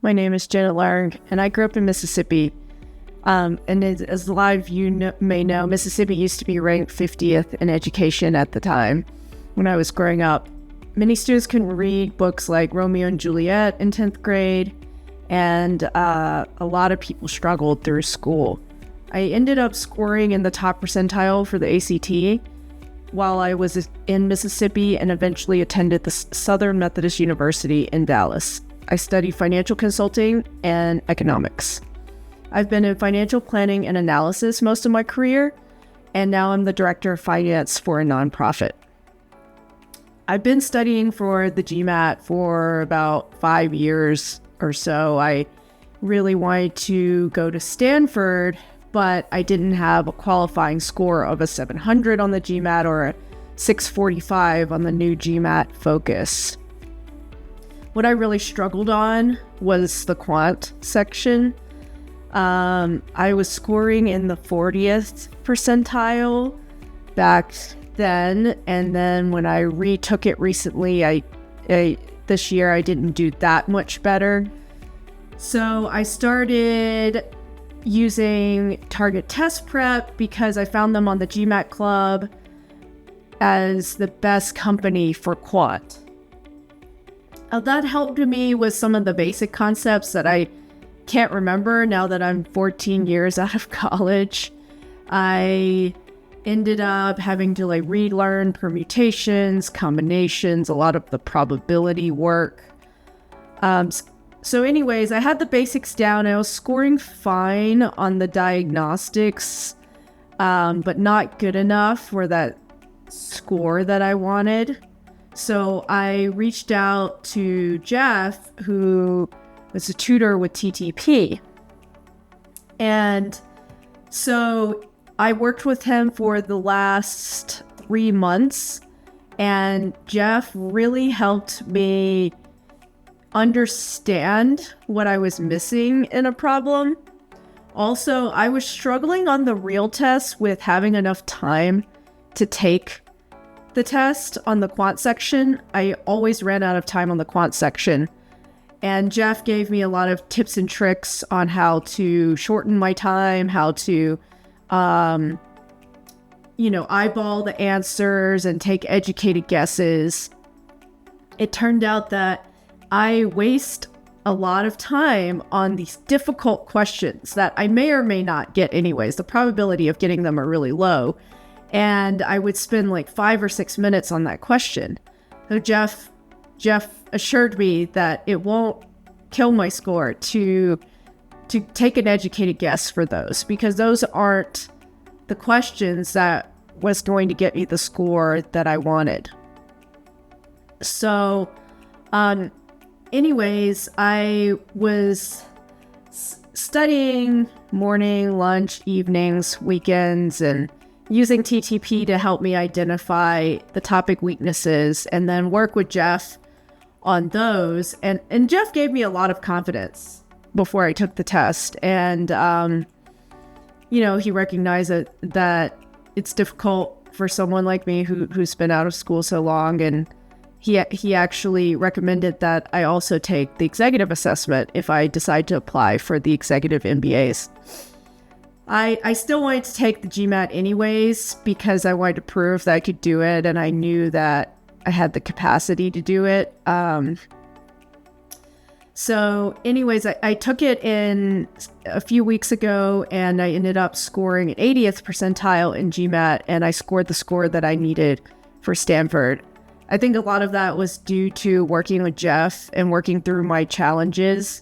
My name is Jenna Larg, and I grew up in Mississippi. And as a lot of you may know, Mississippi used to be ranked 50th in education at the time when I was growing up. Many students couldn't read books like Romeo and Juliet in 10th grade, and a lot of people struggled through school. I ended up scoring in the top percentile for the ACT while I was in Mississippi and eventually attended the Southern Methodist University in Dallas. I studied financial consulting and economics. I've been in financial planning and analysis most of my career, and now I'm the director of finance for a nonprofit. I've been studying for the GMAT for about 5 years or so. I really wanted to go to Stanford, but I didn't have a qualifying score of a 700 on the GMAT or a 645 on the new GMAT Focus. What I really struggled on was the Quant section. I was scoring in the 40th percentile back then, and then when I retook it recently, this year I didn't do that much better. So I started using Target Test Prep because I found them on the GMAT Club as the best company for Quant. That helped me with some of the basic concepts that I can't remember now that I'm 14 years out of college. I ended up having to relearn permutations, combinations, a lot of the probability work. So anyways, I had the basics down. I was scoring fine on the diagnostics, but not good enough for that score that I wanted. So I reached out to Jeff, who was a tutor with TTP. And so I worked with him for the last 3 months, and Jeff really helped me understand what I was missing in a problem. Also, I was struggling on the real test with having enough time to take the test on the Quant section. I always ran out of time on the Quant section. And Jeff gave me a lot of tips and tricks on how to shorten my time, how to, eyeball the answers and take educated guesses. It turned out that I waste a lot of time on these difficult questions that I may or may not get anyways. The probability of getting them are really low. And I would spend 5 or 6 minutes on that question. So Jeff assured me that it won't kill my score to take an educated guess for those, because those aren't the questions that was going to get me the score that I wanted. So, anyways, I was studying morning, lunch, evenings, weekends, and using TTP to help me identify the topic weaknesses and then work with Jeff on those. And Jeff gave me a lot of confidence before I took the test. And, he recognized that it's difficult for someone like me who's been out of school so long. And he actually recommended that I also take the executive assessment if I decide to apply for the executive MBAs. I still wanted to take the GMAT anyways because I wanted to prove that I could do it, and I knew that I had the capacity to do it. So anyways, I took it in a few weeks ago, and I ended up scoring an 80th percentile in GMAT, and I scored the score that I needed for Stanford. I think a lot of that was due to working with Jeff and working through my challenges.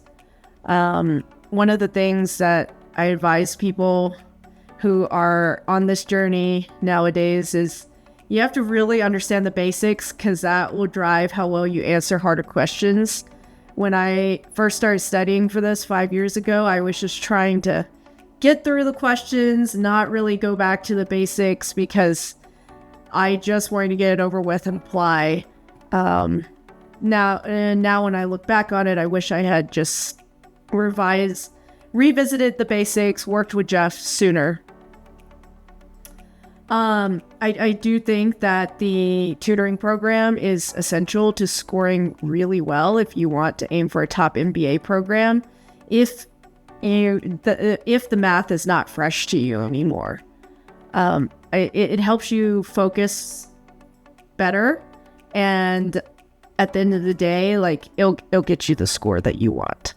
One of the things that I advise people who are on this journey nowadays is you have to really understand the basics, because that will drive how well you answer harder questions. When I first started studying for this 5 years ago, I was just trying to get through the questions, not really go back to the basics, because I just wanted to get it over with and apply. Now when I look back on it, I wish I had just revisited the basics, worked with Jeff sooner. I do think that the tutoring program is essential to scoring really well if you want to aim for a top MBA program. If the math is not fresh to you anymore, it helps you focus better, and at the end of the day, like it'll get you the score that you want.